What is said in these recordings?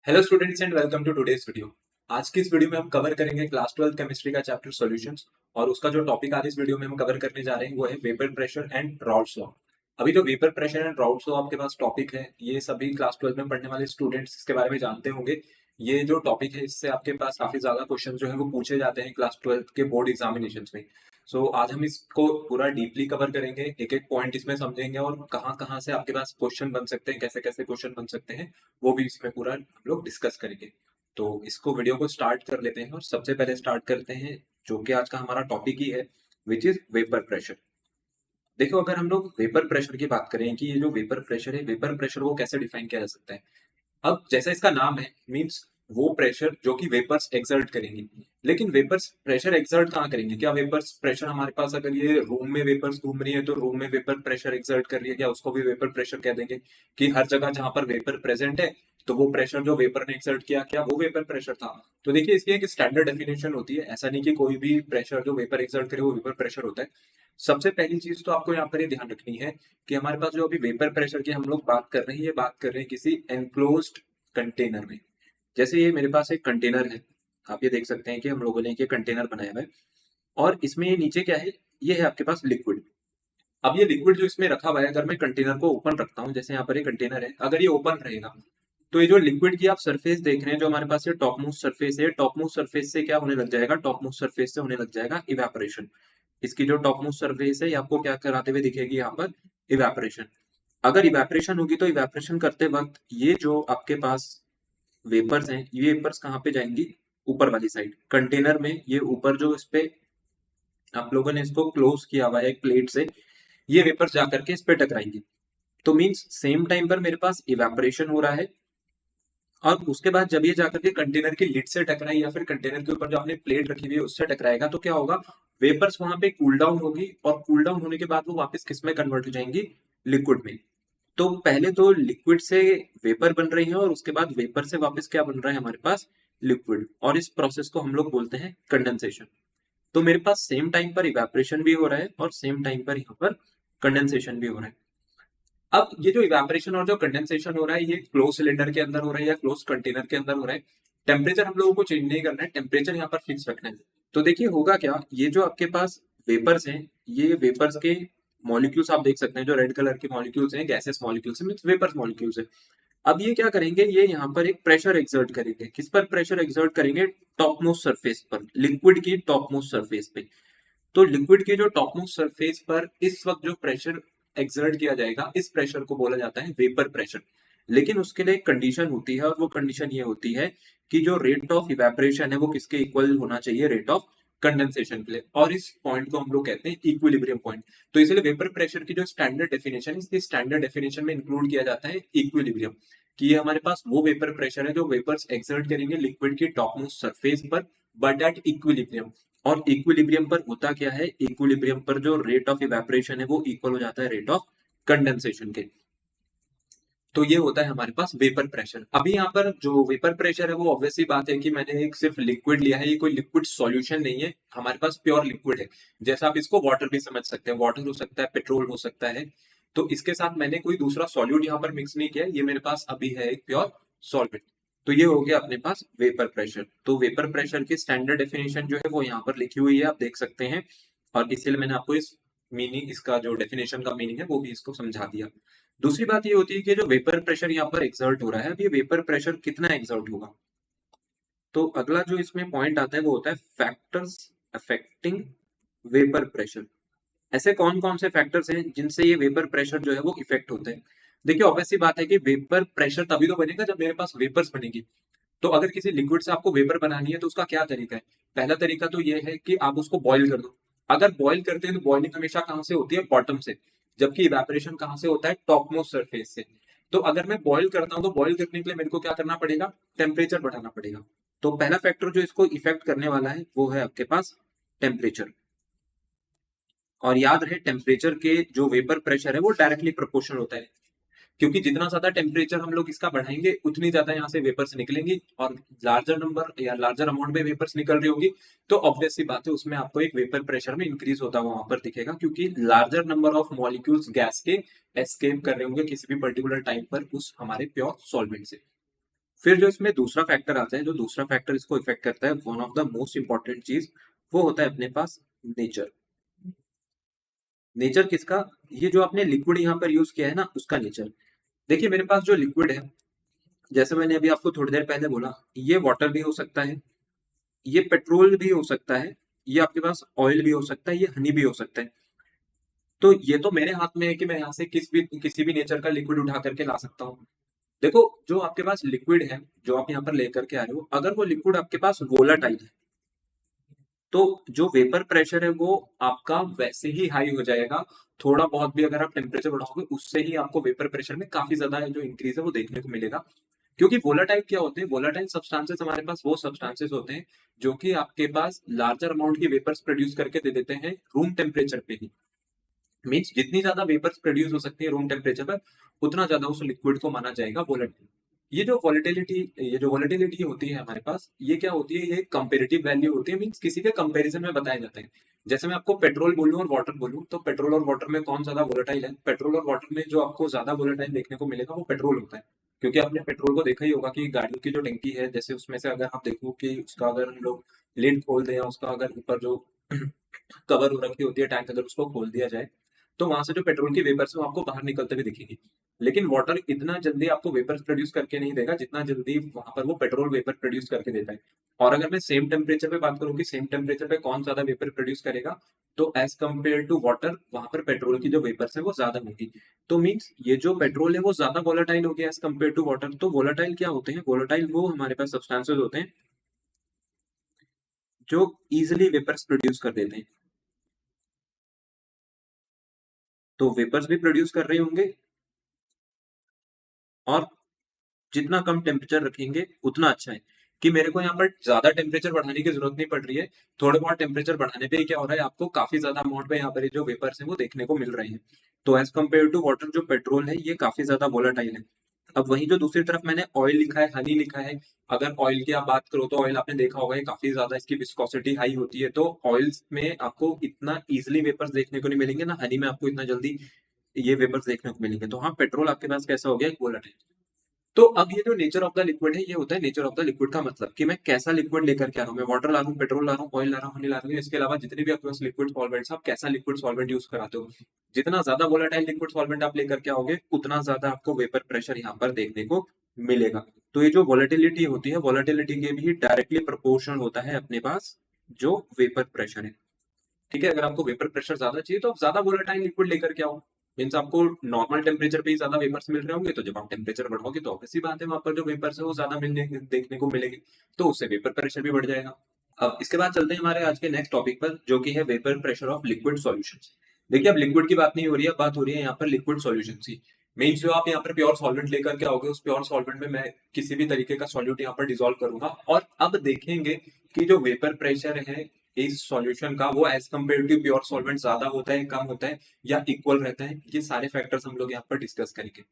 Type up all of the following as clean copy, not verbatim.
Hello students and welcome to today's video. आज की इस वीडियो में हम कवर करेंगे क्लास 12 केमिस्ट्री का चैप्टर सॉल्यूशंस। और उसका जो टॉपिक आज इस वीडियो में हम कवर करने जा रहे हैं वो है vapour pressure and Raoult's law. अभी जो vapour pressure and Raoult's law आपके पास टॉपिक है, ये सभी क्लास 12 में पढ़ने वाले स्टूडेंट्स इसके बारे में जानते होंगे। ये जो टॉपिक है इससे आपके पास काफी ज्यादा क्वेश्चन जो है वो पूछे जाते हैं क्लास 12 के बोर्ड एग्जामिनेशन में। सो आज हम इसको पूरा डीपली कवर करेंगे, एक एक पॉइंट इसमें समझेंगे और कहाँ कहाँ से आपके पास क्वेश्चन बन सकते हैं, कैसे कैसे क्वेश्चन बन सकते हैं, वो भी इसमें पूरा हम लोग डिस्कस करेंगे। तो इसको वीडियो को स्टार्ट कर लेते हैं और सबसे पहले स्टार्ट करते हैं जो कि आज का हमारा टॉपिक ही है, विच इज वेपर प्रेशर। देखो, अगर हम लोग वेपर प्रेशर की बात करें कि ये जो वेपर प्रेशर है, वेपर प्रेशर को कैसे डिफाइन किया जा सकता है। अब जैसा इसका नाम है, मींस वो प्रेशर जो कि वेपर्स एक्सर्ट करेंगे। लेकिन वेपर्स प्रेशर एक्सर्ट कहाँ करेंगे? क्या वेपर्स प्रेशर हमारे पास, अगर ये रूम में वेपर्स घूम रही है तो रूम में वेपर प्रेशर एक्सर्ट कर रही है, क्या उसको भी वेपर प्रेशर कह देंगे? कि हर जगह जहां पर वेपर प्रेजेंट है तो वो प्रेशर जो वेपर ने एक्सर्ट किया, क्या वो वेपर प्रेशर था? तो देखिए, इसकी एक स्टैंडर्ड डेफिनेशन होती है। ऐसा नहीं कि कोई भी प्रेशर जो वेपर एक्सर्ट करे वो वेपर प्रेशर होता है। सबसे पहली चीज तो आपको यहाँ पर ये ध्यान रखनी है कि हमारे पास जो अभी वेपर प्रेशर की हम लोग बात कर रहे हैं, ये बात कर रहे हैं किसी एनक्लोज्ड कंटेनर में। जैसे ये मेरे पास एक कंटेनर है, आप ये देख सकते हैं कि हम लोगों ने ये कंटेनर बनाया हुआ है और इसमें ये नीचे क्या है, ये है आपके पास लिक्विड। अब ये लिक्विड जो इसमें रखा हुआ है, अगर मैं कंटेनर को ओपन रखता हूँ, जैसे यहाँ पर ये कंटेनर है, अगर ये ओपन रहेगा तो ये जो लिक्विड की आप सरफेस देख रहे हैं, जो हमारे पास ये टॉप मोस्ट सरफेस है, टॉप मोस्ट सरफेस से क्या होने लग जाएगा, टॉप मोस्ट सरफेस से होने लग जाएगा इवेपोरेशन। इसकी जो टॉप मोस्ट सरफेस है ये आपको क्या कराते हुए दिखेगी, यहाँ पर इवेपोरेशन। अगर इवेपोरेशन होगी तो इवेपोरेशन करते वक्त ये जो आपके पास वेपर्स हैं, ये वेपर्स कहाँ पे जाएंगी? ऊपर वाली साइड कंटेनर में। ये ऊपर जो इस पे आप लोगों ने इसको क्लोज किया हुआ है एक प्लेट से, ये वेपर्स जाकर के इस पे टकराएंगे। तो मींस सेम टाइम पर मेरे पास इवेपोरेशन हो रहा है और उसके बाद जब ये जाकर के कंटेनर की लिड से टकराए या फिर कंटेनर के ऊपर जो आपने प्लेट रखी हुई है उससे टकराएगा, तो क्या होगा, वेपर्स वहां पे कूल डाउन होगी और कूल डाउन होने के बाद वो वापस किस में कन्वर्ट हो जाएंगी? लिक्विड में। तो पहले तो लिक्विड से वेपर बन रही है और उसके बाद वेपर से वापस क्या बन रहा है हमारे पास? लिक्विड। और इस प्रोसेस को हम लोग बोलते हैं कंडेंसेशन। तो मेरे पास सेम टाइम पर इवेपोरेशन भी हो रहा है और सेम टाइम पर यहाँ पर कंडेंसेशन भी हो रहा है। अब ये जो इवेपोरेशन और जो कंडेंसेशन हो रहा है, ये क्लोज सिलेंडर के अंदर हो रहा है या क्लोज कंटेनर के अंदर हो रहा है। टेम्परेचर हम लोगों को चेंज नहीं करना है, टेम्परेचर यहाँ पर फिक्स रखना है। तो देखिए होगा क्या, ये जो आपके पास वेपर्स हैं, ये वेपर्स के मॉलिक्यूल्स आप देख सकते हैं, जो रेड कलर के मॉलिक्यूल्स हैं, गैसेस मॉलिक्यूल्स हैं, मींस वेपर्स मॉलिक्यूल्स हैं। अब ये क्या करेंगे, ये यहाँ पर एक प्रेशर एक्सर्ट करेंगे। किस पर प्रेशर एक्सर्ट करेंगे? टॉप मोस्ट सरफेस पर, लिक्विड की टॉप मोस्ट सरफेस पे। तो लिक्विड के जो टॉप मोस्ट सरफेस पर इस वक्त जो प्रेशर एक्सर्ट किया जाएगा, इस प्रेशर को बोला जाता है वेपर प्रेशर। लेकिन उसके लिए एक कंडीशन होती है और वो कंडीशन ये होती है कि जो रेट ऑफ इवेपोरेशन है वो किसके इक्वल होना चाहिए? रेट ऑफ कंडेंसेशन के लिए। और इस पॉइंट को हम लोग कहते हैं इक्विलिब्रियम पॉइंट। तो इसलिए वेपर प्रेशर की जो स्टैंडर्ड डेफिनेशन है, इसकी स्टैंडर्ड डेफिनेशन में इंक्लूड किया जाता है इक्विलिब्रियम। कि ये हमारे पास वो वेपर प्रेशर है जो वेपर्स एक्सर्ट करेंगे लिक्विड की टॉप मोस्ट सरफेस पर, बट एट इक्विलिब्रियम। और इक्विलिब्रियम पर होता क्या है, इक्विलिब्रियम पर जो रेट ऑफ इवेपोरेशन है वो इक्वल हो जाता है रेट ऑफ कंडेंसेशन के। तो ये होता है हमारे पास वेपर प्रेशर। अभी यहाँ पर जो वेपर प्रेशर है वो ऑब्वियसली बात है कि मैंने एक सिर्फ लिक्विड लिया है, ये कोई लिक्विड सॉल्यूशन नहीं है, हमारे पास प्योर लिक्विड है। जैसा आप इसको वाटर भी समझ सकते हैं, वाटर हो सकता है, पेट्रोल हो सकता है। तो इसके साथ मैंने कोई दूसरा सॉल्यूट यहाँ पर मिक्स नहीं किया, ये मेरे पास अभी है एक प्योर सॉल्वेंट। तो ये हो गया अपने पास वेपर प्रेशर। तो वेपर प्रेशर की स्टैंडर्ड डेफिनेशन जो है वो यहाँ पर लिखी हुई है, आप देख सकते हैं। और इसीलिए मैंने आपको इस मीनिंग, इसका जो डेफिनेशन का मीनिंग है वो भी इसको समझा दिया। दूसरी बात ये होती है कि जो वेपर प्रेशर यहाँ पर एक्सर्ट हो रहा है, अब ये वेपर प्रेशर कितना एक्सर्ट होगा? तो अगला जो इसमें पॉइंट आता है वो होता है फैक्टर्स अफेक्टिंग वेपर प्रेशर। ऐसे कौन कौन से फैक्टर्स हैं जिनसे ये वेपर प्रेशर जो है वो इफेक्ट होते हैं? देखिए, ऑब्वियसली बात है कि वेपर प्रेशर तभी तो बनेगा जब मेरे पास वेपर्स बनेगी। तो अगर किसी लिक्विड से आपको वेपर बनानी है तो उसका क्या तरीका है? पहला तरीका तो ये है कि आप उसको बॉईल कर दो। अगर बॉईल करते हैं तो बॉइलिंग हमेशा कहाँ से होती है? बॉटम से। जबकि इवेपोरेशन कहाँ से होता है? टॉप मोस्ट सरफेस से। तो अगर मैं बॉईल करता हूँ तो बॉईल करने के लिए मेरे को क्या करना पड़ेगा? टेम्परेचर बढ़ाना पड़ेगा। तो पहला फैक्टर जो इसको इफेक्ट करने वाला है वो है आपके पास टेम्परेचर। और याद रहे, टेम्परेचर के जो वेपर प्रेशर है वो डायरेक्टली प्रोपोर्शनल होता है। क्योंकि जितना ज्यादा टेम्परेचर हम लोग इसका बढ़ाएंगे उतनी ज्यादा यहाँ से वेपर्स निकलेंगी, और लार्जर नंबर या लार्जर अमाउंट में वेपर्स निकल रही होगी तो ऑब्वियस सी बात है उसमें आपको एक वेपर प्रेशर में इंक्रीज होता हुआ वहां पर दिखेगा, क्योंकि larger number of molecules gas के एस्केप कर रहे होंगे किसी भी पर्टिकुलर टाइम पर उस हमारे प्योर सॉल्वेंट से। फिर जो इसमें दूसरा फैक्टर आता है, जो दूसरा फैक्टर इसको इफेक्ट करता है, one of the most important चीज वो होता है अपने पास नेचर। नेचर किसका? ये जो आपने लिक्विड यहाँ पर यूज किया है ना, उसका नेचर। देखिए मेरे पास जो लिक्विड है, जैसे मैंने अभी आपको थोड़ी देर पहले बोला, ये वाटर भी हो सकता है, ये पेट्रोल भी हो सकता है, ये आपके पास ऑयल भी हो सकता है, ये हनी भी हो सकता है। तो ये तो मेरे हाथ में है कि मैं यहाँ से किसी भी नेचर का लिक्विड उठा करके ला सकता हूँ। देखो जो आपके पास लिक्विड है, जो आप यहाँ पर लेकर के आ रहे हो, अगर वो लिक्विड आपके पास वोलाटाइल है, तो जो वेपर प्रेशर है वो आपका वैसे ही हाई हो जाएगा। थोड़ा बहुत भी अगर आप टेम्परेचर बढ़ाओगे, उससे ही आपको वेपर प्रेशर में काफी ज्यादा जो इंक्रीज है वो देखने को मिलेगा। क्योंकि वोलाटाइल क्या होते हैं? वोलाटाइल सब्सटेंसेस हमारे पास वो सब्सटेंसेस होते हैं जो कि आपके पास लार्जर अमाउंट की वेपर्स प्रोड्यूस करके दे देते हैं रूम टेम्परेचर पे ही। मीन्स जितनी ज्यादा वेपर्स प्रोड्यूस हो सकती है रूम टेम्परेचर पर, उतना ज्यादा उस लिक्विड को माना जाएगा वोलेटाइल। ये जो वोलेटिलिटी होती है हमारे पास, ये क्या होती है? ये कंपेरेटिव वैल्यू होती है, मीन्स किसी के कंपैरिजन में बताए जाते हैं। जैसे मैं आपको पेट्रोल बोलूं और वाटर बोलूं, तो पेट्रोल और वाटर में कौन ज्यादा वोलेटाइल है? पेट्रोल और वाटर में जो आपको ज्यादा वोलेटाइल देखने को मिलेगा वो पेट्रोल होता है। क्योंकि आपने पेट्रोल को देखा ही होगा कि गाड़ियों की जो टंकी है, जैसे उसमें से अगर आप देखो कि उसका अगर हम लोग लिड खोल दें, या उसका अगर ऊपर जो कवर हो रखी होती है टैंक, अगर उसको खोल दिया जाए, तो वहां से जो पेट्रोल की वेपर्स है वो आपको बाहर निकलते हुए दिखेगी। लेकिन वाटर इतना जल्दी आपको वेपर्स प्रोड्यूस करके नहीं देगा जितना जल्दी वहां पर वो पेट्रोल वेपर प्रोड्यूस करके देता है। और अगर मैं सेम टेम्परेचर पे बात करूँ कि सेम टेम्परेचर पे कौन ज्यादा वेपर प्रोड्यूस करेगा, तो एज कम्पेयर टू वाटर, वहां पर पेट्रोल की जो वेपर्स है वो ज्यादा होगी। तो मीन्स ये जो पेट्रोल है वो ज्यादा वोलाटाइल हो गया एज कम्पेयर टू वाटर। तो वोलाटाइल क्या होते हैं? वोलाटाइल वो हमारे पास सब्सटेंसेस होते हैं जो इजिली वेपर्स प्रोड्यूस कर देते हैं। तो वेपर्स भी प्रोड्यूस कर रहे होंगे, और जितना कम टेम्परेचर रखेंगे उतना अच्छा है। कि मेरे को यहाँ पर ज्यादा टेम्परेचर बढ़ाने की जरूरत नहीं पड़ रही है, थोड़े बहुत टेम्परेचर बढ़ाने पे ही क्या हो रहा है, आपको काफी ज्यादा अमाउंट में यहाँ पर ये जो वेपर्स हैं वो देखने को मिल रहे हैं। तो एज कम्पेयर टू वाटर, जो पेट्रोल है ये काफी ज्यादा वोलाटाइल है। अब वहीं जो दूसरी तरफ मैंने ऑयल लिखा है, हनी लिखा है। अगर ऑयल की आप बात करो, तो ऑयल आपने देखा होगा ये काफी ज्यादा इसकी विस्कोसिटी हाई होती है। तो ऑयल्स में आपको इतना इजिली वेपर्स देखने को नहीं मिलेंगे ना, हनी में आपको इतना जल्दी ये वेपर्स देखने को मिलेंगे। तो हाँ, पेट्रोल आपके पास कैसा हो गया? एक वोलाटाइल। तो अब ये जो नेचर ऑफ द लिक्विड है, ये होता है नेचर ऑफ द लिक्विड का मतलब कि मैं कैसा लिक्विड लेकर के आ रहा हूँ। मैं वाटर ला रहा हूँ, पेट्रोल ला रहा हूँ, ऑयल ला रहा हूँ, हनी ला रहा हूँ, इसके अलावा जितने भी आपके पास लिक्विड सॉल्वेंट्स, आप कैसा लिक्विड सॉल्वेंट यूज कराते हो। जितना ज्यादा वोलेटाइल लिक्विड सॉल्वेंट आप लेकर के आओगे, उतना ज्यादा आपको वेपर प्रेशर यहाँ पर देखने को मिलेगा। तो ये जो वोलेटिलिटी होती है, वोलेटिलिटी के भी डायरेक्टली प्रोपोर्शनल होता है अपने पास जो वेपर प्रेशर है। ठीक है, अगर आपको वेपर प्रेशर ज्यादा चाहिए तो आप ज्यादा वोलेटाइल लिक्विड लेकर के आओ। मीन्स आपको नॉर्मल टेम्परेचर पे ही ज्यादा वेपर्स मिल रहे होंगे, तो जब आप टेम्परेचर बढ़ाओगे तो ऑब्वियसली बात है वहां पर जो वेपर्स है वो ज्यादा मिलने देखने को मिलेंगे। तो उससे वेपर प्रेशर भी बढ़ जाएगा। अब इसके बाद चलते हैं हमारे आज के नेक्स्ट टॉपिक पर, जो कि है vapour pressure of liquid solutions. देखिए अब लिक्विड की बात नहीं हो रही है, बात हो रही है यहाँ पर लिक्विड सॉल्यूशन की। मीन्स जो आप यहाँ पर प्योर सॉल्वेंट लेकर के आओगे, उस प्योर सॉल्वेंट में मैं किसी भी तरीके का सॉल्यूट यहाँ पर डिसॉल्व करूंगा, और अब देखेंगे कि जो वेपर प्रेशर है इस सॉल्यूशन का, वो as compared to pure solvent ज्यादा होता है, कम होता है, या इक्वल रहता है। ये सारे फैक्टर्स हम लोग यहाँ पर डिस्कस करेंगे।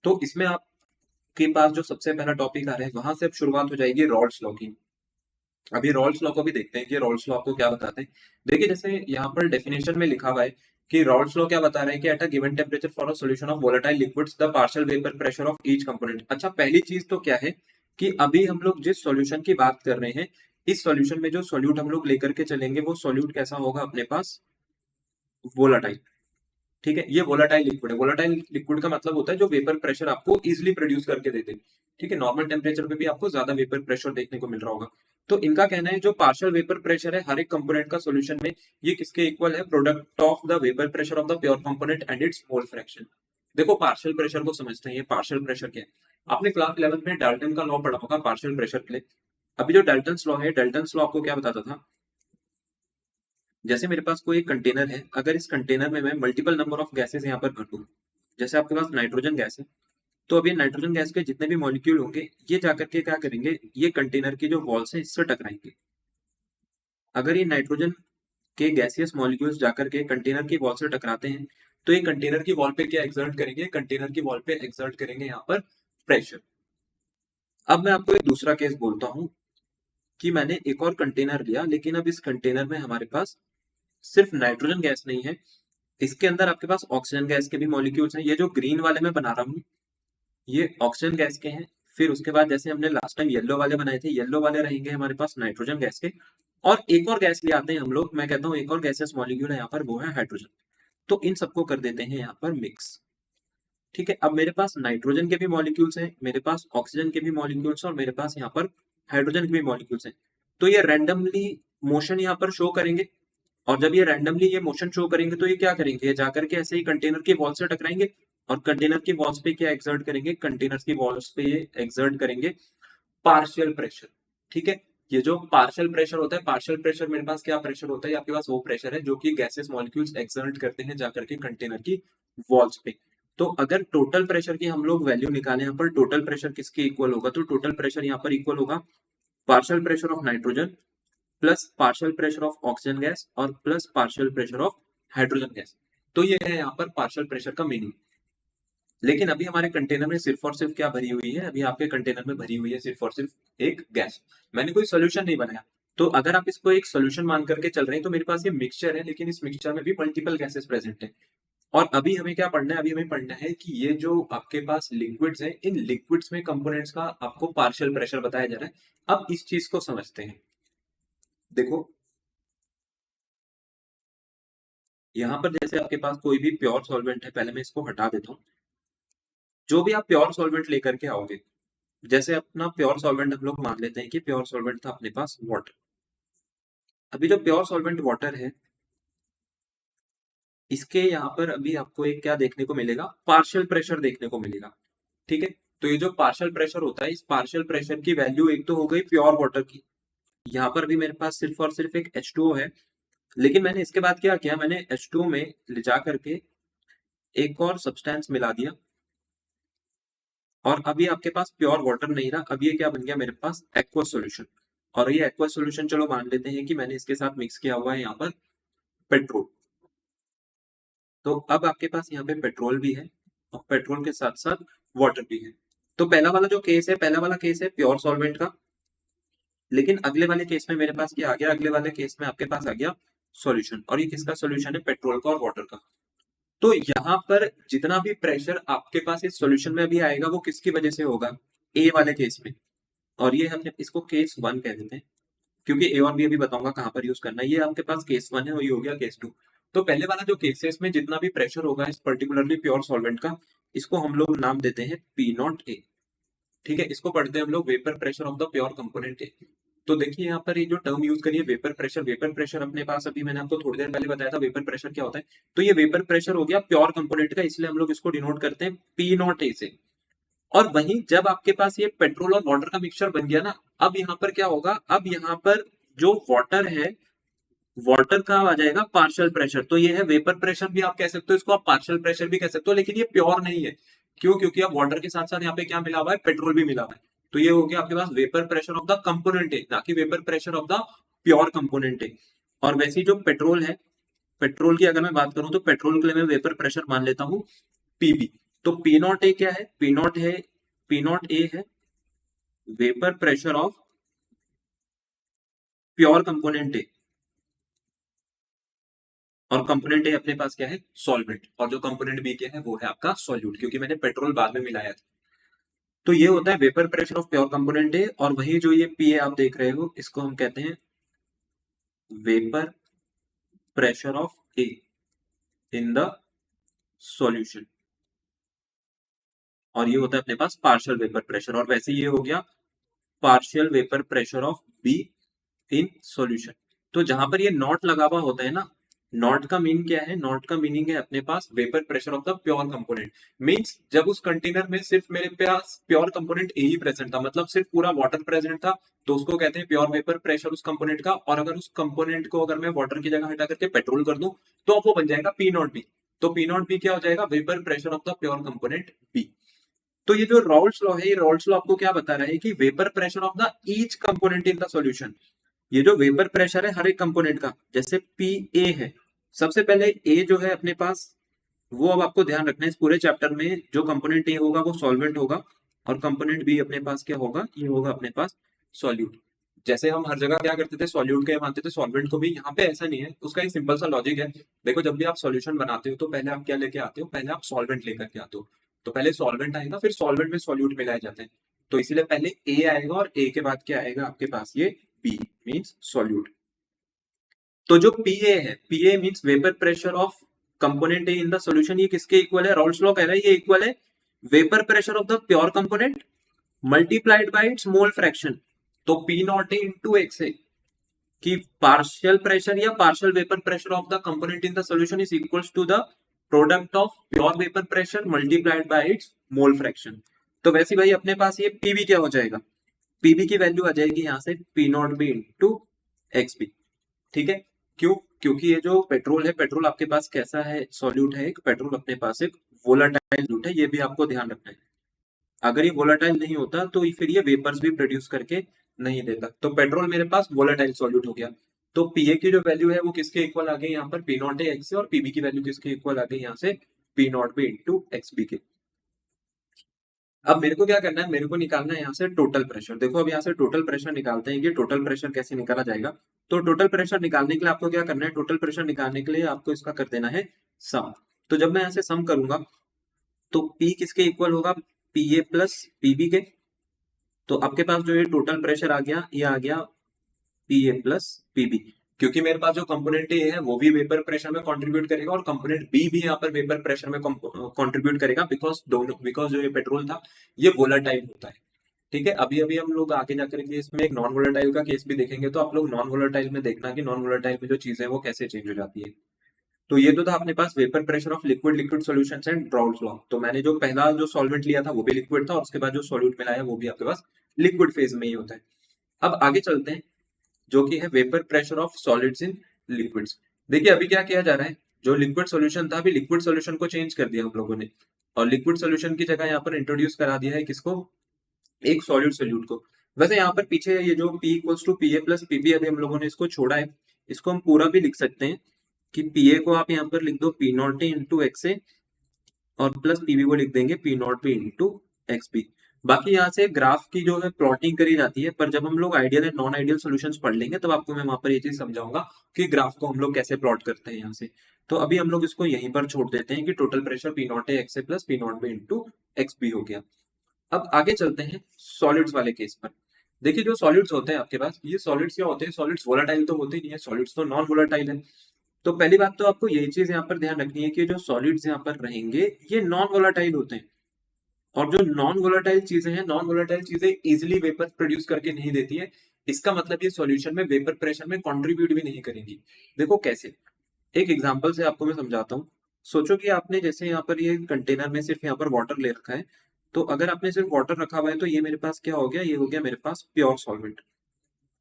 तो इसमें आपके पास जो सबसे पहला टॉपिक आ रहा है, वहां से अब शुरुआत हो जाएगी रॉल्स लॉ की। अभी रॉल्स लॉ को भी देखते हैं कि रॉल्स लॉ आपको क्या बताते हैं। देखिए जैसे यहाँ पर डेफिनेशन में लिखा हुआ है कि रॉल्स लॉ क्या बता रहे हैं कि eight a given temperature for a solution of volatile liquids the partial vapour pressure of each component. अच्छा, पहली चीज तो क्या है कि अभी हम लोग जिस सॉल्यूशन की बात कर रहे हैं, इस सॉल्यूशन में जो सॉल्यूट हम लोग लेकर के चलेंगे, वो सॉल्यूट कैसा होगा अपने पास? वोलाटाइल। ठीक है, ये वोलाटाइल लिक्विड है। वोलाटाइल लिक्विड का मतलब होता है जो वेपर प्रेशर आपको इजिली प्रोड्यूस करके देते हैं। ठीक है, नॉर्मल टेम्परेचर पे भी आपको ज्यादा वेपर प्रेशर देखने को मिल रहा होगा। तो इनका कहना है जो पार्शियल वेपर प्रेशर है हर एक कंपोनेंट का सॉल्यूशन में, ये किसके इक्वल है? Product of the vapour pressure of the pure component and it's mole fraction. देखो पार्शियल प्रेशर को समझते हैं, ये पार्शियल प्रेशर क्या है। आपने क्लास 11 में डाल्टन का लॉ पढ़ा होगा पार्शियल प्रेशर के लिए। अभी जो डाल्टन लॉ है, डाल्टन लॉ आपको क्या बताता था? जैसे मेरे पास कोई एक कंटेनर है, अगर इस कंटेनर में मैं मल्टीपल नंबर ऑफ गैसेस यहाँ पर भर दूं, जैसे आपके पास नाइट्रोजन गैस है, तो अब ये नाइट्रोजन गैस के जितने भी मॉलिक्यूल होंगे, ये जाकर के क्या करेंगे, ये कंटेनर की जो वॉल्स है इससे टकराएंगे। अगर ये नाइट्रोजन के गैसियस मॉलिक्यूल्स जाकर के कंटेनर की वॉल से टकराते हैं, तो ये कंटेनर की वॉल पे क्या एक्सर्ट करेंगे? कंटेनर की वॉल पे एक्सर्ट करेंगे यहाँ पर प्रेशर। अब मैं आपको एक दूसरा केस बोलता हूँ कि मैंने एक और कंटेनर लिया, लेकिन अब इस कंटेनर में हमारे पास सिर्फ नाइट्रोजन गैस नहीं है, इसके अंदर आपके पास ऑक्सीजन गैस के भी मॉलिक्यूल्स हैं। ये जो ग्रीन वाले मैं बना रहा हूँ, ये ऑक्सीजन गैस के हैं। फिर उसके बाद जैसे हमने लास्ट टाइम येलो वाले बनाए थे, येलो वाले रहेंगे हमारे पास नाइट्रोजन गैस के, और एक और गैस ले आते हैं हम लोग, मैं कहता हूँ एक और गैसेस मॉलिक्यूल है यहाँ पर, वो है हाइड्रोजन। तो इन सबको कर देते हैं यहाँ पर मिक्स। ठीक है, अब मेरे पास नाइट्रोजन के भी मॉलिक्यूल्स हैं, मेरे पास ऑक्सीजन के भी मॉलिक्यूल्स हैं, और मेरे पास यहाँ पर हाइड्रोजन के भी मॉलिक्यूल्स हैं। तो ये रैंडमली मोशन यहाँ पर शो करेंगे, और जब ये रैंडमली ये मोशन शो करेंगे तो ये क्या करेंगे, ये जाकर के ऐसे ही कंटेनर की वॉल से टकराएंगे, और कंटेनर की वॉल्स पे क्या एक्सर्ट करेंगे, कंटेनर की वॉल्स पे ये एक्सर्ट करेंगे पार्शियल प्रेशर। ठीक है, ये जो पार्शियल प्रेशर होता है, पार्शियल प्रेशर मेरे पास क्या प्रेशर होता है, आपके पास वो प्रेशर है जो कि गैसेस मॉलिक्यूल्स एक्सर्ट करते हैं जाकर के कंटेनर की वॉल्स पे। तो अगर टोटल प्रेशर की हम लोग वैल्यू निकालें यहाँ पर, टोटल प्रेशर किसके इक्वल होगा, तो टोटल प्रेशर यहाँ पर इक्वल होगा partial pressure of nitrogen plus partial pressure of oxygen gas और plus partial pressure of hydrogen gas. तो ये है यहाँ पर पार्शियल प्रेशर का मीनिंग। लेकिन अभी हमारे कंटेनर में सिर्फ और सिर्फ क्या भरी हुई है, अभी आपके कंटेनर में भरी हुई है सिर्फ और सिर्फ एक गैस, मैंने कोई सोल्यूशन नहीं बनाया। तो अगर आप इसको एक सोल्यूशन मान करके चल रहे हैं तो मेरे पास ये मिक्सचर है, लेकिन इस मिक्सचर में भी मल्टीपल गैसेस प्रेजेंट है। और अभी हमें क्या पढ़ना है, अभी हमें पढ़ना है कि ये जो आपके पास लिक्विड्स हैं, इन लिक्विड्स में कंपोनेंट्स का आपको पार्शियल प्रेशर बताया जा रहा है। अब इस चीज को समझते हैं। देखो यहाँ पर जैसे आपके पास कोई भी प्योर सॉल्वेंट है, पहले मैं इसको हटा देता हूँ। जो भी आप प्योर सॉल्वेंट लेकर के आओगे, जैसे अपना प्योर सॉल्वेंट हम लोग मान लेते हैं कि प्योर सॉल्वेंट था अपने पास वाटर। अभी जो प्योर सॉल्वेंट वाटर है, इसके यहाँ पर अभी आपको एक क्या देखने को मिलेगा, पार्शियल प्रेशर देखने को मिलेगा। ठीक है, तो ये जो पार्शियल प्रेशर होता है, इस पार्शियल प्रेशर की वैल्यू एक तो हो गई प्योर वाटर की, यहाँ पर भी मेरे पास सिर्फ और सिर्फ एक H2O है। लेकिन मैंने इसके बाद क्या किया, मैंने H2O में ले जा करके एक और सब्सटेंस मिला दिया, और अभी आपके पास प्योर वाटर नहीं रहा, अब ये क्या बन गया मेरे पास, एक्वस सॉल्यूशन। और ये एक्वस सॉल्यूशन चलो मान लेते हैं कि मैंने इसके साथ मिक्स किया हुआ है यहाँ पर पेट्रोल। तो अब आपके पास यहाँ पे पेट्रोल भी है, और पेट्रोल के साथ साथ वाटर भी है। तो पहला वाला जो केस है, पहला वाला केस है प्योर सॉल्वेंट का, लेकिन अगले वाले केस में मेरे पास क्या आ गया, अगले वाले केस में आपके पास आ गया सॉल्यूशन। और ये किसका सॉल्यूशन है, पेट्रोल का और वाटर का। तो यहाँ पर जितना भी प्रेशर आपके पास इस सॉल्यूशन में अभी आएगा, वो किसकी वजह से होगा, ए वाले केस में। और ये हमने इसको केस 1 कह देते हैं, क्योंकि ए और बी अभी बताऊंगा कहां पर यूज करना है। ये आपके पास केस 1 है और ये हो गया केस 2। तो पहले वाला जो केस है, इसमें जितना भी प्रेशर होगा इस पर्टिकुलरली प्योर सॉल्वेंट का, इसको हम लोग नाम देते हैं P0A। ठीक है, इसको पढ़ते हैं हम लोग vapour pressure of the pure component ए। तो देखिए यहाँ पर ये जो टर्म यूज करिए वेपर प्रेशर, वेपर प्रेशर अपने पास अभी मैंने आपको थोड़ी देर पहले बताया था वेपर प्रेशर क्या होता है। तो ये वेपर प्रेशर हो गया प्योर कंपोनेंट का, इसलिए हम लोग इसको डिनोट करते हैं P0A से। और वहीं जब आपके पास ये पेट्रोल और वाटर का मिक्सचर बन गया ना, अब यहाँ पर क्या होगा, अब यहाँ पर जो वाटर है, वाटर का आ जाएगा पार्शियल प्रेशर। तो ये है वेपर प्रेशर भी आप कह सकते हो इसको, आप पार्शियल प्रेशर भी कह सकते हो, लेकिन ये प्योर नहीं है। क्यों, क्योंकि अब वाटर के साथ साथ यहाँ पे क्या मिला हुआ है, पेट्रोल भी मिला हुआ है। तो ये हो गया आपके पास vapour pressure of the component है, ना कि vapour pressure of the pure component है। और वैसे ही जो पेट्रोल है, पेट्रोल की अगर मैं बात करूं तो पेट्रोल के लिए मैं वेपर प्रेशर मान लेता हूं पीबी। तो P0A क्या है, P0A है vapour pressure of pure component ए, और कंपोनेंट ए अपने पास क्या है, सॉल्वेंट। और जो कंपोनेंट बी क्या है, वो है आपका सॉल्यूट, क्योंकि मैंने पेट्रोल बाद में मिलाया था। तो ये होता है vapour pressure of pure component ए। और वही जो ये पी ए आप देख रहे हो, इसको हम कहते हैं vapour pressure of A in the solution. और ये होता है अपने पास पार्शियल वेपर प्रेशर। और वैसे ये हो गया partial vapour pressure of be in solution. तो जहां पर ये नॉट लगा हुआ होता है ना, नॉट का मीन क्या है, नॉट का मीनिंग है अपने पास vapour pressure of the pure component. Means जब उस कंटेनर में सिर्फ मेरे पास प्योर कंपोनेंट ए ही प्रेजेंट था, मतलब सिर्फ पूरा वाटर प्रेजेंट था, तो उसको कहते हैं प्योर वेपर प्रेशर उस कंपोनेंट का। और अगर उस कंपोनेंट को अगर मैं वाटर की जगह हटा करके पेट्रोल कर दूं, तो अब वो बन जाएगा P0B। तो P0B क्या हो जाएगा, vapour pressure of the pure component B. तो ये जो रॉल्स लॉ है, ये रॉल्स लॉ आपको क्या बता रहा है कि vapour pressure of the each component in the solution. ये जो वेपर प्रेशर है हर एक कंपोनेंट का, जैसे P है, सबसे पहले ए जो है अपने पास, वो अब आपको ध्यान रखना है इस पूरे चैप्टर में, जो कंपोनेंट ए होगा वो सॉल्वेंट होगा, और कंपोनेंट बी अपने पास क्या होगा, ये होगा अपने पास सॉल्यूट। जैसे हम हर जगह क्या करते थे, सॉल्यूट के मानते थे सॉल्वेंट को भी, यहाँ पे ऐसा नहीं है। उसका एक सिंपल सा लॉजिक है। देखो जब भी आप सॉल्यूशन बनाते हो तो पहले आप क्या लेके आते हो, पहले आप सॉल्वेंट लेकर के आते हो। तो पहले सॉल्वेंट आएगा, फिर सॉल्वेंट में सॉल्यूट मिलाए जाते हैं। तो इसीलिए पहले ए आएगा और ए के बाद क्या आएगा आपके पास, ये पी मींस सॉल्यूट। तो जो पीए है, PA means vapour pressure of component A in the solution, ये किसके इक्वल है, रॉल्स लॉ कह रहा है ये इक्वल है vapour pressure of the pure component multiplied by its mole fraction. तो P not A into X A कि पार्शियल प्रेशर या partial vapour pressure of the component in the solution is equals to the product of pure vapour pressure multiplied by its mole fraction. तो वैसे भाई अपने पास ये PV क्या हो जाएगा, पीवी की वैल्यू आ जाएगी यहां से P not B into X B. ठीक है, क्यों, क्योंकि ये जो पेट्रोल है, पेट्रोल आपके पास कैसा है, सॉल्यूट है, एक पेट्रोल अपने पास एक वोलाटाइल सॉल्यूट है, ये भी आपको ध्यान रखना है। अगर ये वोलाटाइल नहीं होता तो फिर ये वेपर्स भी प्रोड्यूस करके नहीं देता। तो पेट्रोल मेरे पास वोलाटाइल सॉल्यूट हो गया। तो पीए की जो वैल्यू है वो किसके इक्वल आ गई यहाँ पर, पी नॉट ए एक्स से, और पीबी की वैल्यू किसके इक्वल आ गई यहाँ से, P not B into X B के। अब मेरे को क्या करना है, मेरे को निकालना है यहाँ से टोटल प्रेशर। देखो अब यहाँ से टोटल प्रेशर निकालते हैं कि टोटल प्रेशर कैसे निकाला जाएगा। तो टोटल प्रेशर निकालने के लिए आपको क्या करना है, टोटल प्रेशर निकालने के लिए आपको इसका कर देना है सम। तो जब मैं यहाँ से सम करूंगा तो P किसके इक्वल होगा, पीए प्लस पीबी के। तो आपके पास जो ये टोटल प्रेशर आ गया, ये आ गया पीए प्लस पीबी, क्योंकि मेरे पास जो कंपोनेंट ए है वो भी वेपर प्रेशर में कंट्रीब्यूट करेगा और कंपोनेंट बी भी यहाँ पर वेपर प्रेशर में कंट्रीब्यूट करेगा, बिकॉज जो ये पेट्रोल था ये वोलाटाइल होता है। ठीक है, अभी अभी हम लोग आगे जाकर के इसमें एक नॉन वोलाटाइल का केस भी देखेंगे, तो आप लोग नॉन वोलाटाइल में देखना कि नॉन वोलाटाइल में जो चीजें है वो कैसे चेंज हो जाती है। तो ये तो था अपने पास vapour pressure of liquid liquid solutions and Raoult's law. तो मैंने जो पहला जो सॉल्वेंट लिया था वो भी लिक्विड था, और उसके बाद जो सॉल्यूट मिलाया वो भी आपके पास लिक्विड फेज में ही होता है। अब आगे चलते हैं जो कि है vapour pressure of solids in liquids. देखिए अभी क्या किया जा रहा है, जो लिक्विड सॉल्यूशन था अभी लिक्विड सॉल्यूशन को चेंज कर दिया हम लोगों ने, और लिक्विड सॉल्यूशन की जगह यहाँ पर इंट्रोड्यूस करा दिया है किसको, एक सॉलिड सॉल्यूट को। वैसे यहाँ पर पीछे ये जो P equals to PA plus PB अभी हम लोगों ने इसको छोड़ा है, इसको हम पूरा भी लिख सकते हैं कि पीए को आप यहाँ पर लिख दो P not A into X A, और प्लस पीबी को लिख देंगे P not B into X B. बाकी यहाँ से ग्राफ की जो है प्लॉटिंग करी जाती है, पर जब हम लोग ideal and non ideal solutions पढ़ लेंगे तब आपको मैं वहां पर ये चीज समझाऊंगा कि ग्राफ को हम लोग कैसे प्लॉट करते हैं यहाँ से। तो अभी हम लोग इसको यहीं पर छोड़ देते हैं कि total pressure P not A X A plus P not B into X B हो गया। अब आगे चलते हैं सॉलिड्स वाले केस पर। देखिए जो सॉलिड्स होते हैं आपके पास, ये सॉलिड्स क्या होते हैं, सॉलिड्स वोलाटाइल तो होते ही नहीं है, सॉलिड्स तो नॉन वोलाटाइल है। तो पहली बात तो आपको यही चीज यहाँ पर ध्यान रखनी है कि जो सॉलिड्स यहाँ पर रहेंगे ये नॉन वोलाटाइल होते हैं, और जो नॉन वोलाटाइल चीजें हैं, नॉन वोलाटाइल चीजें इजिली वेपर प्रोड्यूस करके नहीं देती है। इसका मतलब ये सॉल्यूशन में वेपर प्रेशर में कंट्रीब्यूट भी नहीं करेंगी। देखो कैसे, एक एग्जांपल से आपको मैं समझाता हूँ। सोचो कि आपने जैसे यहाँ पर ये कंटेनर में सिर्फ यहाँ पर वाटर ले रखा है, तो अगर आपने सिर्फ वाटर रखा हुआ है तो ये मेरे पास क्या हो गया, ये हो गया मेरे पास प्योर सॉल्वेंट।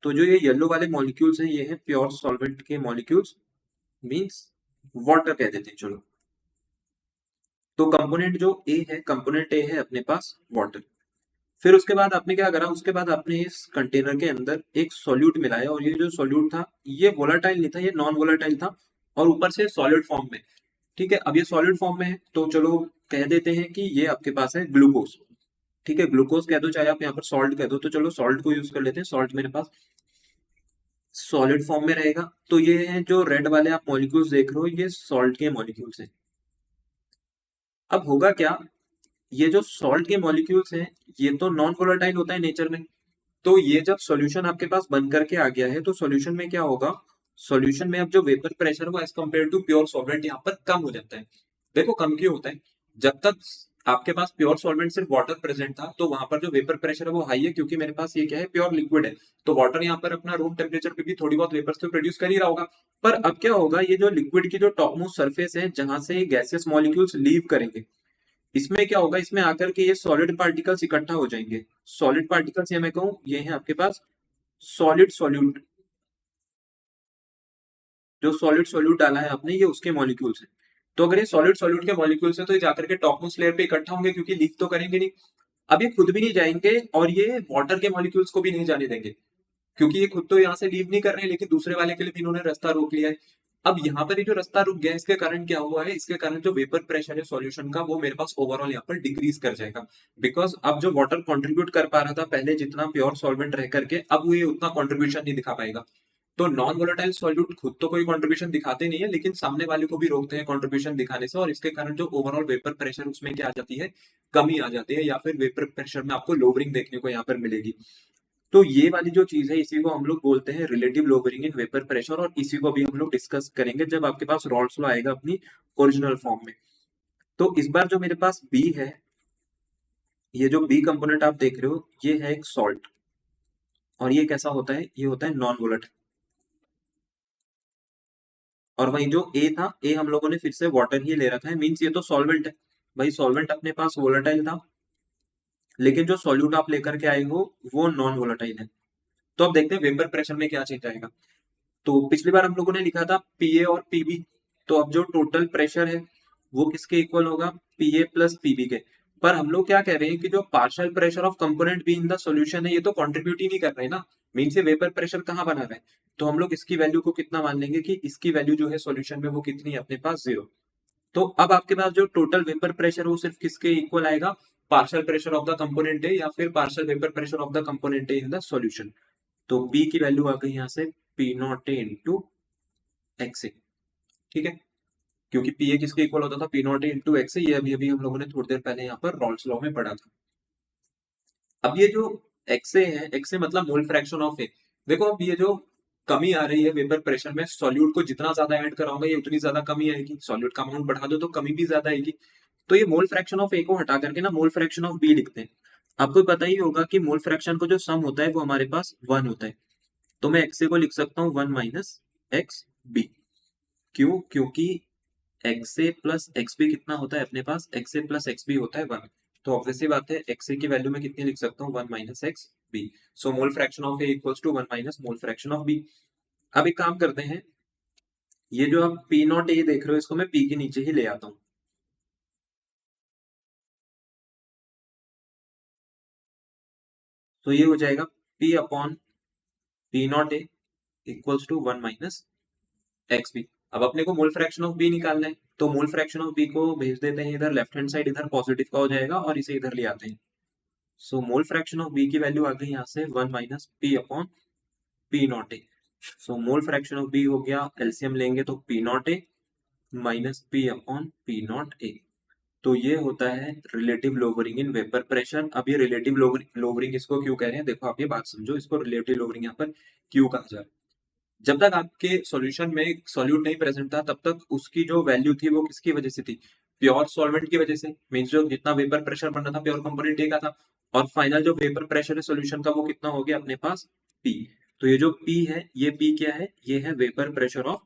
तो जो ये येलो वाले मॉलिक्यूल्स हैं ये है प्योर सॉल्वेंट के मॉलिक्यूल्स, मींस वाटर कह देते हैं चलो। तो कंपोनेंट जो ए है, कंपोनेंट ए है अपने पास वाटर। फिर उसके बाद आपने क्या करा, उसके बाद आपने इस कंटेनर के अंदर एक सॉल्यूट मिलाया, और ये जो सॉल्यूट था ये वोलाटाइल नहीं था, ये नॉन वोलाटाइल था, और ऊपर से सॉलिड फॉर्म में। ठीक है, अब ये सॉलिड फॉर्म में है तो चलो कह देते हैं कि ये आपके पास है ग्लूकोज। ठीक है, ग्लूकोज कह दो, चाहे आप यहाँ पर सॉल्ट कह दो, तो चलो सॉल्ट को यूज कर लेते हैं। सॉल्ट मेरे पास सॉलिड फॉर्म में रहेगा। तो ये है जो रेड वाले आप मॉलिक्यूल्स देख रहे हो, ये सॉल्ट के मॉलिक्यूल्स हैं। अब होगा क्या, ये जो सॉल्ट के मॉलिक्यूल्स हैं ये तो नॉन वोलेटाइल होता है नेचर में, तो ये जब सॉल्यूशन आपके पास बन करके आ गया है तो सॉल्यूशन में क्या होगा, सॉल्यूशन में अब जो वेपर प्रेशर होगा as compared to pure solvent यहाँ पर कम हो जाता है। देखो कम क्यों होता है, जब तक आपके पास प्योर सॉल्वेंट सिर्फ वाटर प्रेजेंट था तो वहां पर जो वेपर प्रेशर है वो हाई है, क्योंकि मेरे पास ये क्या है, प्योर लिक्विड है। तो वाटर यहाँ पर अपना रूम टेम्परेचर पे भी थोड़ी बहुत वेपर्स तो प्रोड्यूस कर ही रहा होगा। पर अब क्या होगा, ये जो लिक्विड की जो टॉप मोस्ट सरफेस है जहां से गैसियस मॉलिक्यूल्स लीव करेंगे, इसमें क्या होगा, इसमें आकर के ये सॉलिड पार्टिकल्स इकट्ठा हो जाएंगे। सॉलिड पार्टिकल्स ये मैं कहूं ये है आपके पास सॉलिड सॉल्यूट, जो सॉलिड सॉल्यूट डाला है आपने ये उसके मॉलिक्यूल्स है। तो अगर ये सॉलिड सॉल्यूट के मॉलिक्यूल्स है तो ये जाकर के टॉप मोस्ट लेयर पे इकट्ठा होंगे, क्योंकि लीक तो करेंगे नहीं। अब ये खुद भी नहीं जाएंगे और ये वाटर के मॉलिक्यूल्स को भी नहीं जाने देंगे, क्योंकि ये खुद तो यहाँ से लीव नहीं कर रहे हैं, लेकिन दूसरे वाले के लिए भी इन्होंने रास्ता रोक लिया है। अब यहाँ पर ये जो रास्ता रुक गया, इसके कारण क्या हुआ है, इसके कारण जो वेपर प्रेशर है सॉल्यूशन का वो मेरे पास ओवरऑल यहाँ पर डिक्रीज कर जाएगा। बिकॉज अब जो वाटर कंट्रीब्यूट कर पा रहा था पहले जितना प्योर सॉल्वेंट रह करके, अब वो ये उतना कंट्रीब्यूशन नहीं दिखा पाएगा। तो नॉन वोलेटाइल सॉल्यूट खुद तो कोई कंट्रीब्यूशन दिखाते नहीं है, लेकिन सामने वाले को भी रोकते हैं कंट्रीब्यूशन दिखाने से, और इसके कारण जो ओवरऑल वेपर प्रेशर उसमें क्या आ जाती है, कमी आ जाती है, या फिर वेपर प्रेशर में आपको लोवरिंग देखने को यहाँ पर मिलेगी। तो ये वाली जो चीज है इसी को हम लोग बोलते हैं relative lowering in vapour pressure, और इसी को भी हम लोग डिस्कस करेंगे जब आपके पास रॉल्स लॉ आएगा अपनी ओरिजिनल फॉर्म में। तो इस बार जो मेरे पास बी है, ये जो बी कंपोनेंट आप देख रहे हो ये है एक सॉल्ट, और ये कैसा होता है, ये होता है नॉन वोलेटाइल। और वही जो ए था, ए हम लोगों ने फिर से वाटर ही ले रखा है, मींस ये तो सॉल्वेंट है। भाई सॉल्वेंट अपने पास वोलेटाइल था, लेकिन जो सॉल्यूट आप लेकर के आए हो वो नॉन वोलेटाइल है। तो अब देखते हैं वेपर प्रेशर में क्या चेंज आएगा। तो पिछली बार हम लोगों ने लिखा था पीए और पीबी, तो अब जो टोटल प्रेशर है वो किसके इक्वल होगा, पीए प्लस पीबी के। पर हम लोग क्या कह रहे हैं कि जो partial pressure of component be in the solution है ये तो कंट्रीब्यूट ही नहीं कर रहे ना, मीन से वेपर प्रेशर कहाँ बना रहा है। तो हम लोग इसकी वैल्यू को कितना मान लेंगे कि इसकी वैल्यू जो है सॉल्यूशन में वो कितनी है अपने पास, 0। तो अब आपके पास जो टोटल वेपर प्रेशर है वो सिर्फ किसके इक्वल आएगा, partial pressure of the component है या फिर partial vapour pressure of the component है इन द सॉल्यूशन। तो P की वैल्यू आ गई यहाँ से P not A into X A, ठीक है, क्योंकि पी ए किसके इक्वल होता था, P not A into X A. ये अभी अभी हम लोगों ने थोड़ी देर पहले यहाँ पर रॉल्स लॉ में पढ़ा था। अब ये जो एक्स ए है, एक्स ए मतलब मोल फ्रैक्शन ऑफ ए। देखो अब ये जो कमी आ रही है वेपर प्रेशर में, सॉल्यूट को जितना ज्यादा ऐड कराऊंगा ये उतनी ज्यादा कमी आएगी, सॉल्यूट का अमाउंट बढ़ा दो तो कमी भी ज्यादा आएगी। तो ये मोल फ्रैक्शन ऑफ ए को हटा करके ना मोल फ्रैक्शन ऑफ बी लिखते हैं। आपको पता ही होगा कि मोल फ्रैक्शन को जो सम होता है वो हमारे पास 1 होता है। तो मैं एक्स ए को लिख सकता हूँ 1 माइनस एक्स बी। क्यों, क्योंकि X A plus X B कितना होता है अपने पास, X A plus X B होता है 1। तो ऑब्वियसली बात है एक्स ए की वैल्यू में कितनी लिख सकता हूँ, 1 minus X B. So mole fraction of A equals to 1 minus mole fraction of B. अब एक काम करते हैं, ये जो आप पी नॉट ए देख रहे हो इसको मैं पी के नीचे ही ले आता हूँ। तो ये हो जाएगा P upon P not A equals to 1 minus X B. अब अपने को मोल फ्रैक्शन ऑफ बी निकालना है, तो मोल फ्रैक्शन ऑफ बी को भेज देते हैं इधर, लेफ्ट हैंड साइड इधर पॉजिटिव का हो जाएगा और इसे इधर ले आते हैं। So mole fraction of B की वैल्यू आ गई यहाँ से 1 minus P upon P not A. So mole fraction of B हो गया, एलसीएम लेंगे तो P not A minus P upon P not A. तो ये होता है relative lowering in vapour pressure. अब ये रिलेटिव लोवरिंग इसको क्यों कह रहे हैं, देखो आप ये बात समझो, इसको रिलेटिव लोवरिंग यहाँ पर क्यों कहा जा रहा है। जब तक आपके सॉल्यूशन में सॉल्यूट नहीं प्रेजेंट था तब तक उसकी जो वैल्यू थी वो किसकी वजह से थी, प्योर सॉल्वेंट की वजह से। मीन्स जो जितना वेपर प्रेशर बनना था प्योर कंपोनेंट ए का था, और फाइनल जो वेपर प्रेशर है सॉल्यूशन का वो कितना हो गया अपने पास, पी। तो ये जो पी है, ये पी क्या है, ये है वेपर प्रेशर ऑफ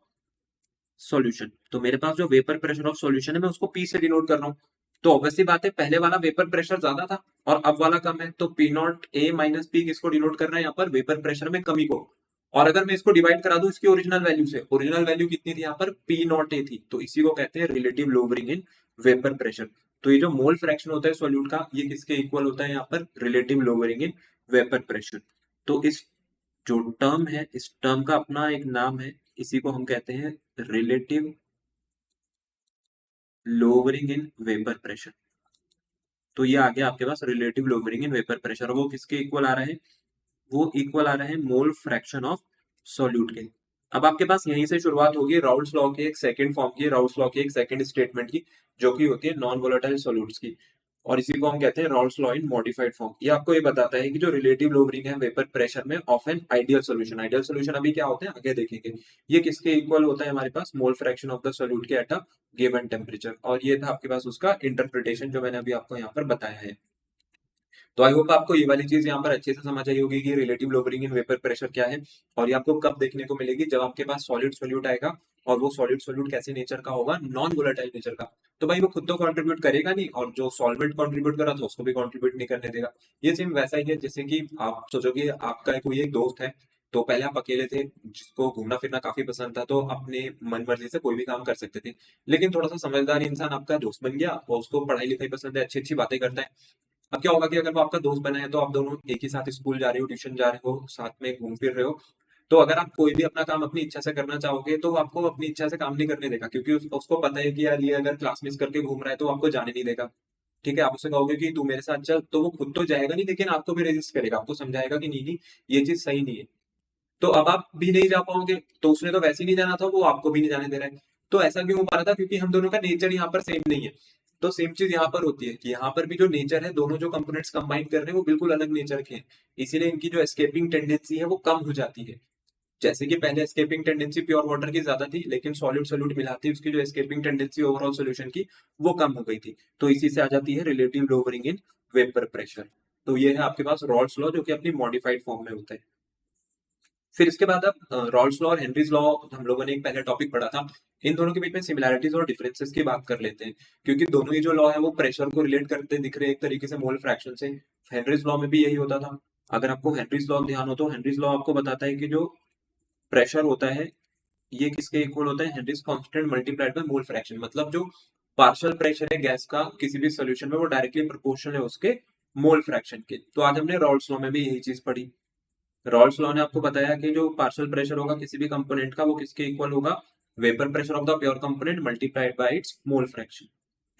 सॉल्यूशन। तो मेरे पास जो वेपर प्रेशर ऑफ सॉल्यूशन है मैं उसको पी से डिनोट कर रहा हूँ। तो ऑब्वियसली बात है पहले वाला वेपर प्रेशर ज्यादा था और अब वाला कम है, तो P not A minus P किसको डिनोट कर रहा है यहाँ पर, वेपर प्रेशर में कमी को। और अगर मैं इसको डिवाइड करा दूं इसकी ओरिजिनल वैल्यू से, ओरिजिनल वैल्यू कितनी थी यहाँ पर, पी नॉट ए थी, तो इसी को कहते हैं relative lowering in vapour pressure. तो ये जो मोल फ्रैक्शन होता है सॉल्यूट का ये किसके इक्वल होता है यहाँ पर, relative lowering in vapour pressure. तो इस जो टर्म है इस टर्म का अपना एक नाम है, इसी को हम कहते हैं relative lowering in vapour pressure. तो ये आ गया आपके पास relative lowering in vapour pressure. वो किसके इक्वल आ रहा है, वो इक्वल आ रहा है मोल फ्रैक्शन ऑफ सॉल्यूट के। अब आपके पास यहीं से शुरुआत होगी राउल्स लॉ की एक सेकंड फॉर्म की, राउल्स लॉ की एक सेकंड स्टेटमेंट की, जो कि होती है नॉन वोलेटाइल सॉल्यूट्स की, और इसी को हम कहते हैं Raoult's law in modified form. ये आपको ये बताता है कि जो रिलेटिव लोवरिंग है वेपर प्रेशर में of an ideal solution, ideal solution अभी क्या होते हैं आगे देखेंगे, ये किसके इक्वल होता है हमारे पास, mole fraction of the solute के एट अ गिवन टेम्परेचर। और ये था आपके पास उसका इंटरप्रिटेशन जो मैंने अभी आपको यहाँ पर बताया है। तो आई होप आपको ये वाली चीज यहाँ पर अच्छे से समझ आई होगी कि relative lowering in vapour pressure क्या है, और ये आपको कब देखने को मिलेगी, जब आपके पास सॉलिड सॉल्यूट आएगा, और वो सॉलिड सॉल्यूट कैसे नेचर का होगा, नॉन वोलेटाइल नेचर का। तो भाई वो खुद तो कंट्रीब्यूट करेगा नहीं, और जो सॉल्वेंट कंट्रीब्यूट करा तो उसको भी कंट्रीब्यूट नहीं करने देगा। ये सेम वैसा ही है जैसे कि आप सोचोगे आपका कोई एक दोस्त है, तो पहले आप अकेले थे, जिसको घूमना फिरना काफी पसंद था, तो अपने मन मर्जी से कोई भी काम कर सकते थे। लेकिन थोड़ा सा समझदार इंसान आपका दोस्त बन गया और उसको पढ़ाई लिखाई पसंद है, अच्छी अच्छी बातें करता है। अब क्या होगा कि अगर वो आपका दोस्त बना है तो आप दोनों एक ही साथ स्कूल जा रहे हो, ट्यूशन जा रहे हो, साथ में घूम फिर रहे हो, तो अगर आप कोई भी अपना काम अपनी इच्छा से करना चाहोगे तो वो आपको अपनी इच्छा से काम नहीं करने देगा, क्योंकि उसको पता है कि यार ये अगर क्लास मिस करके घूम रहा है तो आपको जाने नहीं देगा। ठीक है, आप उससे कहोगे कि तू मेरे साथ चल, तो वो खुद तो जाएगा नहीं, लेकिन आपको भी रेजिस्ट करेगा, आपको समझाएगा कि नहीं नहीं ये चीज सही नहीं है। तो अब आप भी नहीं जा पाओगे, तो उसने तो वैसे ही नहीं जाना था, वो आपको भी नहीं जाने दे रहा है। तो ऐसा क्यों हो पा रहा था? क्योंकि हम दोनों का नेचर यहाँ पर सेम नहीं है। तो सेम चीज यहाँ पर होती है कि यहाँ पर भी जो नेचर है, दोनों जो कंपोनेंट्स कंबाइन कर रहे हैं वो बिल्कुल अलग नेचर के हैं। इसीलिए इनकी जो एस्केपिंग टेंडेंसी है वो कम हो जाती है। जैसे कि पहले एस्केपिंग टेंडेंसी प्योर वाटर की ज्यादा थी, लेकिन सॉल्यूट सॉल्यूट मिलाती उसकी जो एस्केपिंग टेंडेंसी ओवरऑल सॉल्यूशन की वो कम हो गई थी। तो इसी से आ जाती है relative lowering in vapour pressure. तो ये है आपके पास रॉल्स लॉ, जो कि अपनी मॉडिफाइड फॉर्म में होता है। फिर इसके बाद अब रॉल्स लॉ और हेनरीज लॉ हम लोगों ने एक पहले टॉपिक पढ़ा था। इन दोनों के बीच में सिमिलैरिटीज और डिफरेंसेस की बात कर लेते हैं, क्योंकि दोनों ही जो लॉ है वो प्रेशर को रिलेट करते दिख रहे हैं एक तरीके से मोल फ्रैक्शन से। हेनरीज लॉ में भी यही होता था। अगर आपको हेनरीज लॉ ध्यान हो तो हेनरीज लॉ आपको बताता है कि जो प्रेशर होता है ये किसके इक्वल होता है? Henrys constant multiplied by mole fraction. मतलब जो पार्शियल प्रेशर है गैस का किसी भी सॉल्यूशन में वो डायरेक्टली प्रोपोर्शनल है उसके मोल फ्रैक्शन के। तो आज हमने रॉल्स लॉ में भी यही चीज पढ़ी। रॉल्स लॉ ने आपको बताया कि जो पार्शियल प्रेशर होगा किसी भी कंपोनेंट का वो किसके इक्वल होगा? Vapour pressure of the pure component multiplied by its mole fraction.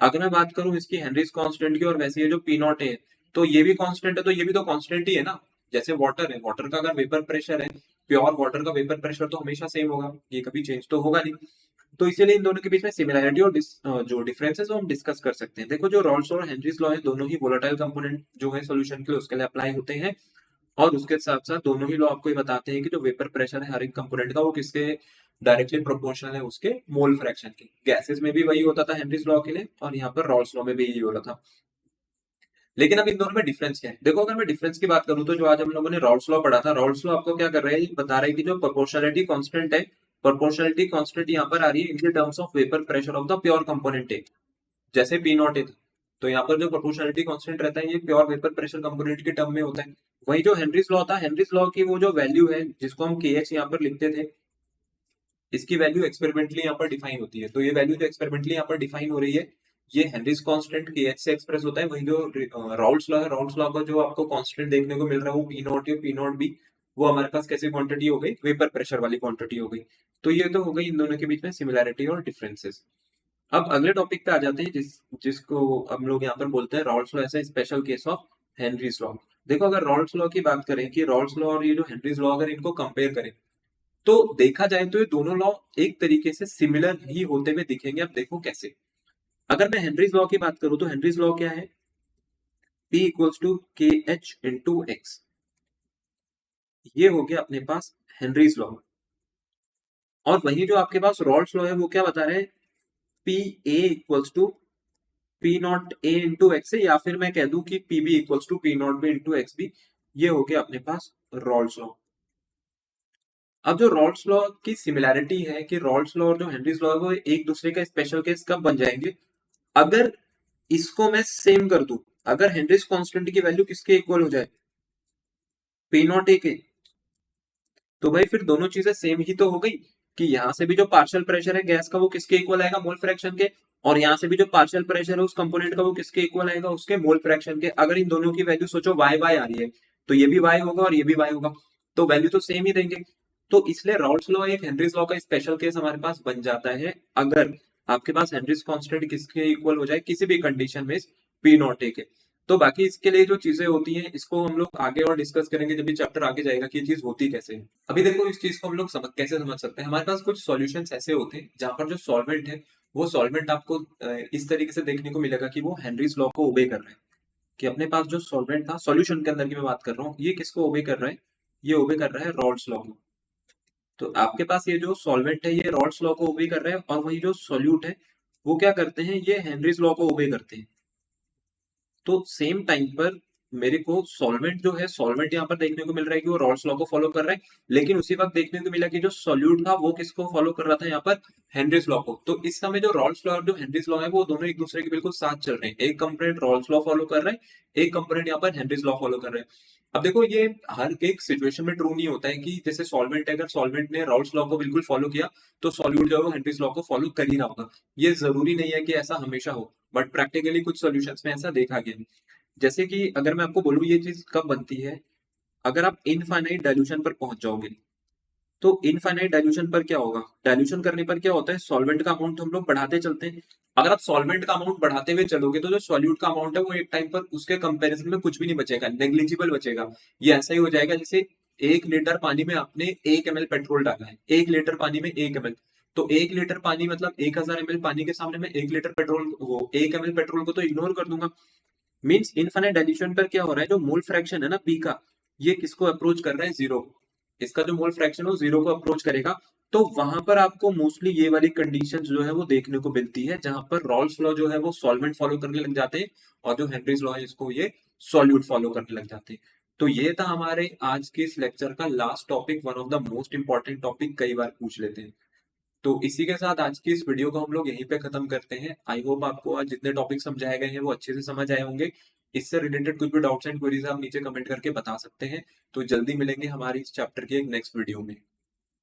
अगर मैं बात करूं इसकी हेनरीज कांस्टेंट की, और वैसे ये जो पी नॉट है तो ये भी कांस्टेंट है, तो ये भी तो कांस्टेंट ही है ना। जैसे वाटर है, वाटर का अगर वेपर प्रेशर है, प्योर वाटर का वेपर प्रेशर तो हमेशा सेम होगा, ये कभी चेंज तो होगा नहीं। तो इसीलिए इन दोनों के बीच में सिमिलैरिटी और जो डिफरेंसेस हम डिस्कस कर सकते हैं। देखो, जो रॉल्स और हेनरीज लॉ है दोनों ही वोलेटाइल कंपोनेंट जो है सॉल्यूशन के लिए उसके लिए अप्लाई होते हैं। और उसके साथ साथ दोनों ही लॉ आपको ये बताते हैं कि जो वेपर प्रेशर है हर एक कंपोनेंट का वो किसके डायरेक्टली प्रोपोर्शनल है? उसके मोल फ्रैक्शन के। गैसेस में भी वही होता था हेनरीज लॉ के लिए, और यहाँ पर रॉल्स लॉ में भी यही हो रहा था। लेकिन अब इन दोनों में डिफरेंस क्या है? देखो, अगर मैं डिफरेंस की बात करूं तो जो आज हम लोगों ने रॉल्स लॉ पढ़ा था, रॉल्स लॉ आपको क्या कर रहा है? ये बता रहा है कि जो प्रोपोर्शनलिटी कांस्टेंट है, प्रोपोर्शनलिटी कांस्टेंट यहाँ पर आ रही है in terms of vapour pressure of the pure component है। जैसे पी नॉट है, तो यहाँ पर जो प्रोपोर्शनलिटी कांस्टेंट रहता है ये प्योर वेपर प्रेशर कंपोनेंट के टर्म में होता है। वही जो हेनरीज लॉ था, हेनरीज लॉ की वो जो वैल्यू है जिसको हम के एच यहाँ पर लिखते थे, इसकी वैल्यू एक्सपेरिमेंटली यहाँ पर डिफाइन होती है। तो ये वैल्यू जो एक्सपेरिमेंटली यहाँ पर डिफाइन हो रही है ये हेनरीज कांस्टेंट के एच से एक्सप्रेस होता है। वही जो राउल्स लॉ है, राउल्स लॉ का जो आपको कांस्टेंट देखने को मिल रहा है वो पी नॉट या पी नॉट बी, वो हमारे पास कैसी क्वांटिटी हो गई? वेपर प्रेशर वाली क्वांटिटी हो गई। तो ये तो हो गई इन दोनों के बीच में सिमिलैरिटी और डिफरेंसेस। अब अगले टॉपिक पे आ जाते हैं जिसको हम लोग यहाँ पर बोलते हैं रॉल्स लॉ ऐसा special case of Henry's law. देखो, अगर रॉल्स लॉ की बात करें कि रॉल्स लॉ और ये जो हेनरीज लॉ अगर इनको कंपेयर करें तो देखा जाए तो ये दोनों लॉ एक तरीके से सिमिलर ही होते हुए दिखेंगे। अब देखो कैसे। अगर मैं हेनरीज लॉ की बात करूं तो हेनरीज लॉ क्या है? P इक्वल्स टू के एच इंटू एक्स। ये हो गया अपने पास हेनरीज लॉ। और वही जो आपके पास रॉल्स लॉ है वो क्या बता रहे हैं? P A equals to P not A into X है, या फिर मैं कह दूं कि P B equals to P not B into X B. ये हो गया अपने पास रॉल्स लॉ। अब जो रॉल्स लॉ की सिमिलैरिटी है कि रॉल्स लॉ और जो हेनरीज लॉ है वो एक दूसरे का स्पेशल केस कब बन जाएंगे? अगर इसको मैं सेम कर दूं, अगर हेनरीज कांस्टेंट की वैल्यू किसके इक्वल हो जाए? पी नॉट ए के। तो भाई फिर दोनों चीजें सेम ही तो हो गई कि यहाँ से भी जो पार्शियल प्रेशर है गैस का वो किसके इक्वल आएगा? मोल फ्रैक्शन के। और यहाँ से भी जो पार्शियल प्रेशर है उस कंपोनेंट का वो किसके इक्वल आएगा? उसके मोल फ्रैक्शन के। अगर इन दोनों की वैल्यू सोचो वाई वाई आ रही है तो ये भी वाई होगा और ये भी वाई होगा, तो वैल्यू तो सेम ही देंगे। तो इसलिए रॉल्स लॉ एक हेनरीज लॉ का स्पेशल केस हमारे पास बन जाता है अगर आपके पास हेनरीज कांस्टेंट किसके इक्वल हो जाए किसी भी कंडीशन में पी नॉट ए के। तो बाकी इसके लिए जो चीजें होती हैं इसको हम लोग आगे और डिस्कस करेंगे जब ये चैप्टर आगे जाएगा कि ये चीज होती कैसे है। अभी देखो, इस चीज को हम लोग कैसे समझ सकते हैं। हमारे पास कुछ सॉल्यूशंस ऐसे होते हैं जहां पर जो सॉल्वेंट है वो सॉल्वेंट आपको इस तरीके से देखने को मिलेगा कि वो हेनरीज लॉ को ओबे कर रहा है। कि अपने पास जो सॉल्वेंट था सॉल्यूशन के अंदर की मैं बात कर रहा हूँ, ये किसको ओबे कर रहा है? ये ओबे कर रहा है रॉल्स लॉ को। तो आपके पास ये जो सॉल्वेंट है ये रॉल्स लॉ को ओबे कर रहा है, और वही जो सॉल्यूट है वो क्या करते हैं? ये हेनरीज लॉ को ओबे करते हैं। तो सेम टाइम पर मेरे को सॉल्वेंट जो है, सॉल्वेंट यहाँ पर देखने को मिल रहा है कि वो रॉल्स लॉ को फॉलो कर रहा है, लेकिन उसी वक्त देखने को मिला कि जो सॉल्यूट था वो किसको फॉलो कर रहा था यहाँ पर? हेनरीज लॉ को। तो इस समय जो रॉल्स लॉ और जो हेनरीज लॉ है वो दोनों एक दूसरे के बिल्कुल साथ चल रहे हैं। एक कंपोनेंट रॉल्स लॉ फॉलो कर रहा है, एक कंपोनेंट यहाँ पर हेनरीज लॉ फॉलो कर रहा है। अब देखो, ये हर एक सिचुएशन में ट्रू नहीं होता है कि जैसे सॉल्वेंट है, अगर सॉल्वेंट ने रॉल्स लॉ को बिल्कुल फॉलो किया तो सॉल्यूट जो है वो हेनरीज लॉ को फॉलो कर ही रहा होगा। ये जरूरी नहीं है कि ऐसा हमेशा हो, बट प्रैक्टिकली कुछ सॉल्यूशंस में ऐसा देखा गया। जैसे कि अगर मैं आपको बोलूं ये चीज कब बनती है, अगर आप इनफाइनाइट डाइल्यूशन पर पहुंच जाओगे। तो इनफाइनाइट डाइल्यूशन पर क्या होगा? डाइल्यूशन करने पर क्या होता है? सॉल्वेंट का अमाउंट हम लोग बढ़ाते चलते हैं। अगर आप सॉल्वेंट का अमाउंट बढ़ाते हुए चलोगे तो जो सॉल्यूट का अमाउंट है वो एक टाइम पर उसके कंपैरिजन में कुछ भी नहीं बचेगा, नेग्लिजिबल बचेगा। ये ऐसा ही हो जाएगा जैसे 1 लीटर पानी में आपने 1 ml पेट्रोल डाला है, 1 लीटर पानी में 1 ml, तो 1 लीटर पानी मतलब 1000 ml पानी के सामने मैं 1 लीटर पेट्रोल, वो 1 ml पेट्रोल को तो इग्नोर कर दूंगा। मीन्स इनफाइनाइट एडिशन पर क्या हो रहा है, जो मोल फ्रैक्शन है ना पी का, ये किसको अप्रोच कर रहा है, जीरो। इसका जो मोल फ्रैक्शन है वो जीरो को अप्रोच करेगा। तो वहां पर आपको मोस्टली ये वाली कंडीशन जो है वो देखने को मिलती है, जहां पर रॉल्स लॉ जो है वो सॉल्वेंट फॉलो करने लग जाते हैं, और जो हेनरीज लॉ है इसको ये सॉल्यूट फॉलो करने लग जाते हैं। तो ये था हमारे आज के इस लेक्चर का last topic, one of the most important topic, कई बार पूछ लेते हैं। तो इसी के साथ आज की इस वीडियो को हम लोग यहीं पे खत्म करते हैं। आई होप आपको आज जितने टॉपिक समझाए गए हैं वो अच्छे से समझ आए होंगे। इससे रिलेटेड कुछ भी डाउट्स एंड क्वेरीज आप नीचे कमेंट करके बता सकते हैं। तो जल्दी मिलेंगे हमारी इस चैप्टर के एक नेक्स्ट वीडियो में।